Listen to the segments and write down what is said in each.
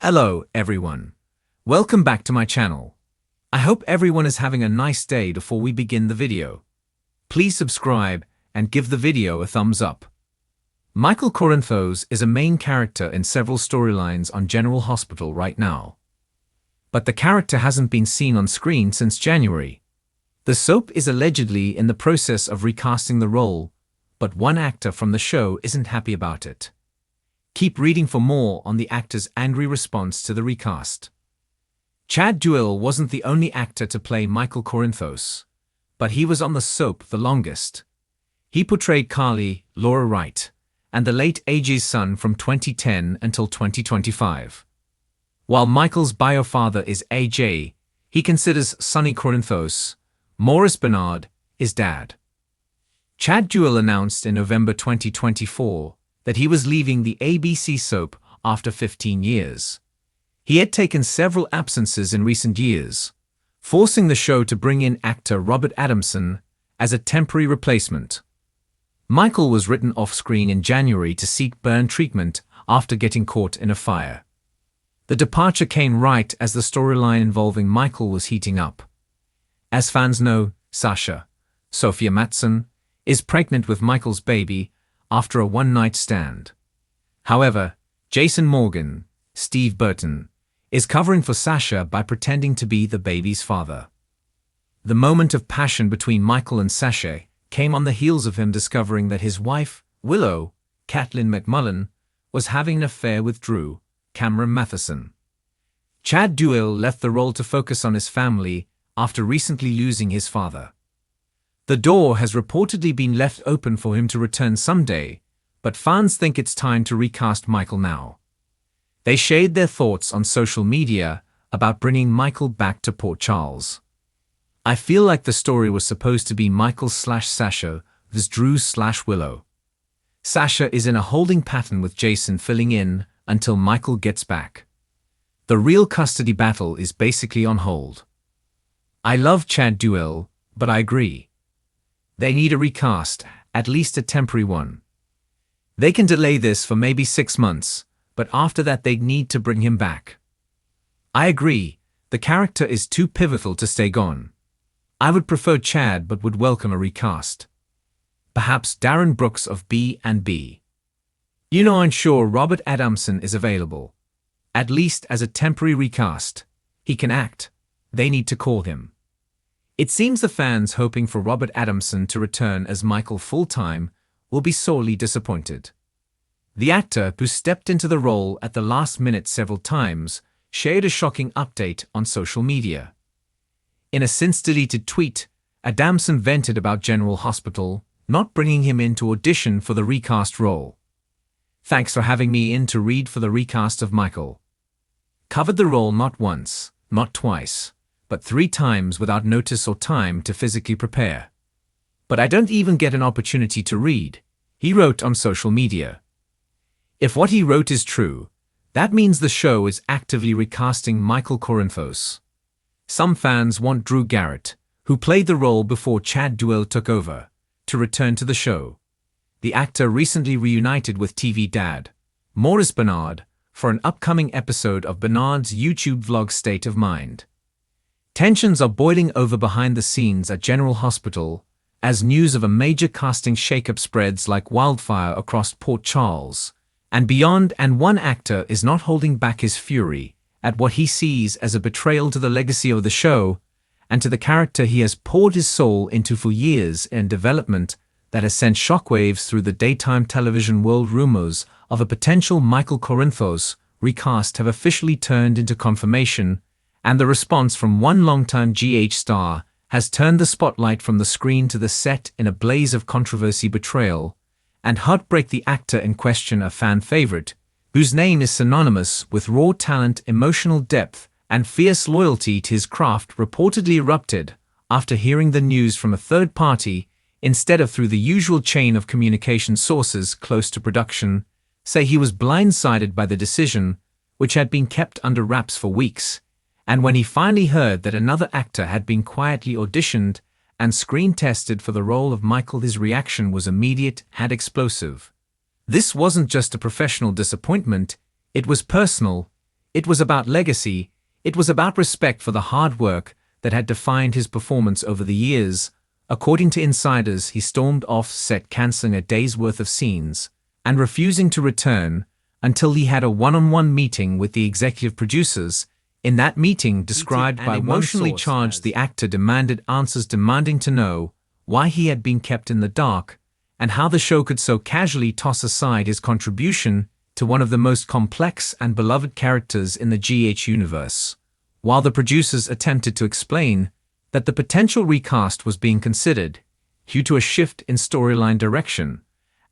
Hello, everyone. Welcome back to my channel. I hope everyone is having a nice day before we begin the video. Please subscribe and give the video a thumbs up. Michael Corinthos is a main character in several storylines on General Hospital right now. But the character hasn't been seen on screen since January. The soap is allegedly in the process of recasting the role, but one actor from the show isn't happy about it. Keep reading for more on the actor's angry response to the recast. Chad Duell wasn't the only actor to play Michael Corinthos, but he was on the soap the longest. He portrayed Carly, Laura Wright, and the late AJ's son from 2010 until 2025. While Michael's bio father is AJ, he considers Sonny Corinthos, Maurice Bernard, his dad. Chad Duell announced in November 2024 that he was leaving the ABC soap after 15 years. He had taken several absences in recent years, forcing the show to bring in actor Robert Adamson as a temporary replacement. Michael was written off-screen in January to seek burn treatment after getting caught in a fire. The departure came right as the storyline involving Michael was heating up. As fans know, Sasha, Sophia Mattsson, is pregnant with Michael's baby after a one-night stand. However, Jason Morgan, Steve Burton, is covering for Sasha by pretending to be the baby's father. The moment of passion between Michael and Sasha came on the heels of him discovering that his wife, Willow, Kathleen McMullen, was having an affair with Drew, Cameron Matheson. Chad Duell left the role to focus on his family after recently losing his father. The door has reportedly been left open for him to return someday, but fans think it's time to recast Michael now. They shared their thoughts on social media about bringing Michael back to Port Charles. I feel like the story was supposed to be Michael/Sasha vs. Drew/Willow. Sasha is in a holding pattern with Jason filling in until Michael gets back. The real custody battle is basically on hold. I love Chad Duell, but I agree. They need a recast, at least a temporary one. They can delay this for maybe 6 months, but after that they'd need to bring him back. I agree, the character is too pivotal to stay gone. I would prefer Chad but would welcome a recast. Perhaps Darren Brooks of B&B. I'm sure Robert Adamson is available. At least as a temporary recast. He can act. They need to call him. It seems the fans hoping for Robert Adamson to return as Michael full-time will be sorely disappointed. The actor, who stepped into the role at the last minute several times, shared a shocking update on social media. In a since-deleted tweet, Adamson vented about General Hospital not bringing him in to audition for the recast role. "Thanks for having me in to read for the recast of Michael. Covered the role not once, not twice, but 3 times without notice or time to physically prepare. But I don't even get an opportunity to read," he wrote on social media. If what he wrote is true, that means the show is actively recasting Michael Corinthos. Some fans want Drew Garrett, who played the role before Chad Duell took over, to return to the show. The actor recently reunited with TV dad, Maurice Bernard, for an upcoming episode of Bernard's YouTube vlog State of Mind. Tensions are boiling over behind the scenes at General Hospital as news of a major casting shakeup spreads like wildfire across Port Charles and beyond, and one actor is not holding back his fury at what he sees as a betrayal to the legacy of the show and to the character he has poured his soul into for years in development that has sent shockwaves through the daytime television world. Rumors of a potential Michael Corinthos recast have officially turned into confirmation, and the response from one longtime GH star has turned the spotlight from the screen to the set in a blaze of controversy, betrayal, and heartbreak. The actor in question, a fan favorite, whose name is synonymous with raw talent, emotional depth, and fierce loyalty to his craft, reportedly erupted after hearing the news from a third party instead of through the usual chain of communication. Sources close to production say he was blindsided by the decision, which had been kept under wraps for weeks, and when he finally heard that another actor had been quietly auditioned and screen tested for the role of Michael, his reaction was immediate and explosive. This wasn't just a professional disappointment, it was personal. It was about legacy, it was about respect for the hard work that had defined his performance over the years. According to insiders, he stormed off set, cancelling a day's worth of scenes and refusing to return until he had a one-on-one meeting with the executive producers. In that meeting, described by emotionally charged, the actor demanded answers, demanding to know why he had been kept in the dark and how the show could so casually toss aside his contribution to one of the most complex and beloved characters in the GH universe. While the producers attempted to explain that the potential recast was being considered due to a shift in storyline direction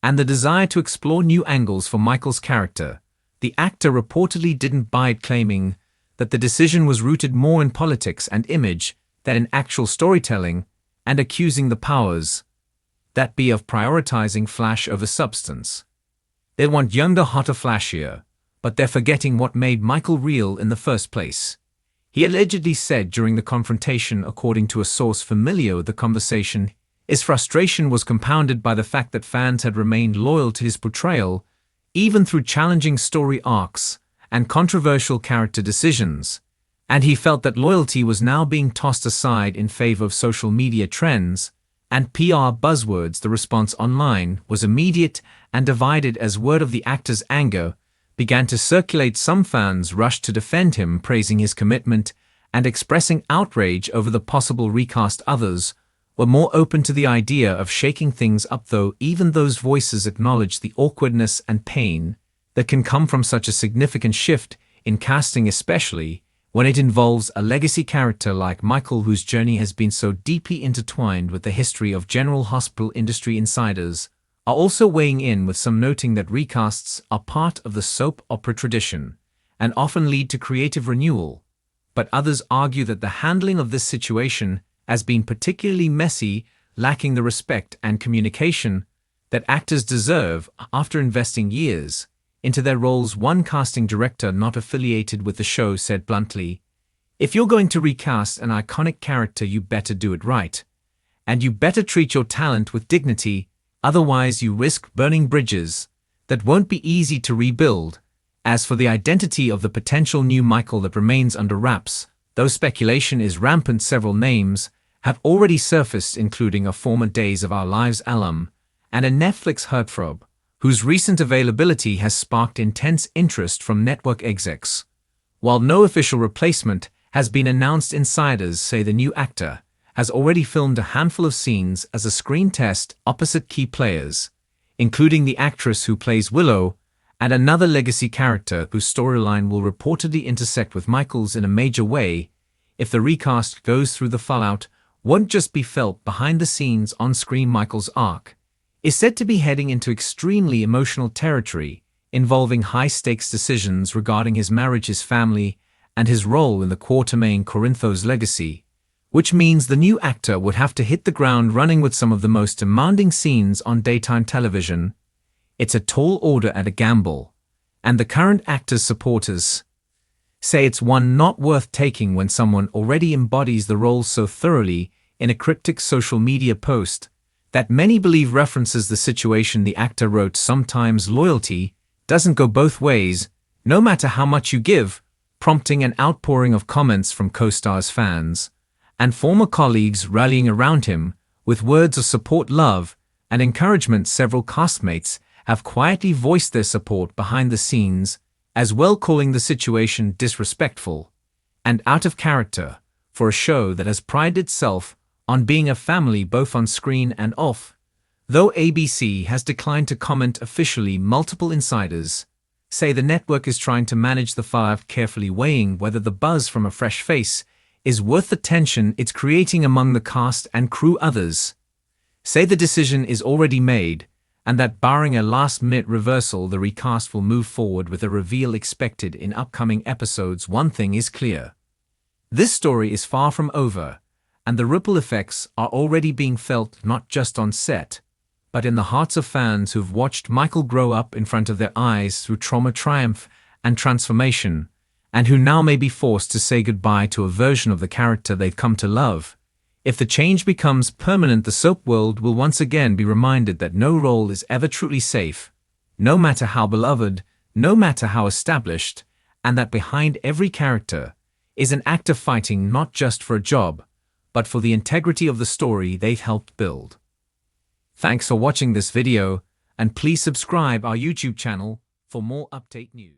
and the desire to explore new angles for Michael's character, the actor reportedly didn't buy it, claiming that the decision was rooted more in politics and image than in actual storytelling, and accusing the powers that be of prioritizing flash over substance. They want younger, hotter, flashier, but they're forgetting what made Michael real in the first place. He allegedly said during the confrontation, according to a source familiar with the conversation, his frustration was compounded by the fact that fans had remained loyal to his portrayal, even through challenging story arcs and controversial character decisions, and he felt that loyalty was now being tossed aside in favor of social media trends and PR buzzwords. The response online was immediate and divided as word of the actor's anger began to circulate. Some fans rushed to defend him, praising his commitment and expressing outrage over the possible recast. Others were more open to the idea of shaking things up, though even those voices acknowledged the awkwardness and pain that can come from such a significant shift in casting, especially when it involves a legacy character like Michael, whose journey has been so deeply intertwined with the history of General Hospital. Industry insiders are also weighing in, with some noting that recasts are part of the soap opera tradition and often lead to creative renewal, but others argue that the handling of this situation has been particularly messy, lacking the respect and communication that actors deserve after investing years into their roles. One casting director not affiliated with the show said bluntly, "If you're going to recast an iconic character, you better do it right. And you better treat your talent with dignity, otherwise you risk burning bridges that won't be easy to rebuild." As for the identity of the potential new Michael, that remains under wraps, though speculation is rampant. Several names have already surfaced, including a former Days of Our Lives alum and a Netflix heartthrob, whose recent availability has sparked intense interest from network execs. While no official replacement has been announced, insiders say the new actor has already filmed a handful of scenes as a screen test opposite key players, including the actress who plays Willow and another legacy character whose storyline will reportedly intersect with Michael's in a major way. If the recast goes through, the fallout won't just be felt behind the scenes. On screen, Michael's arc is said to be heading into extremely emotional territory, involving high-stakes decisions regarding his marriage, his family, and his role in the Quatermain Corinthos legacy, which means the new actor would have to hit the ground running with some of the most demanding scenes on daytime television. It's a tall order and a gamble, and the current actor's supporters say it's one not worth taking when someone already embodies the role so thoroughly. In a cryptic social media post that many believe references the situation, the actor wrote, "Sometimes loyalty doesn't go both ways, no matter how much you give," prompting an outpouring of comments from co-stars, fans, and former colleagues rallying around him with words of support, love, and encouragement. Several castmates have quietly voiced their support behind the scenes as well, calling the situation disrespectful and out of character for a show that has prided itself on being a family both on screen and off. Though ABC has declined to comment officially, multiple insiders say the network is trying to manage the fire carefully, weighing whether the buzz from a fresh face is worth the tension it's creating among the cast and crew. Others say the decision is already made, and that barring a last-minute reversal, the recast will move forward with a reveal expected in upcoming episodes. One thing is clear: this story is far from over, and the ripple effects are already being felt not just on set, but in the hearts of fans who've watched Michael grow up in front of their eyes through trauma, triumph, and transformation, and who now may be forced to say goodbye to a version of the character they've come to love. If the change becomes permanent, the soap world will once again be reminded that no role is ever truly safe, no matter how beloved, no matter how established, and that behind every character is an actor fighting not just for a job, but for the integrity of the story they've helped build. Thanks for watching this video, and please subscribe our YouTube channel for more update news.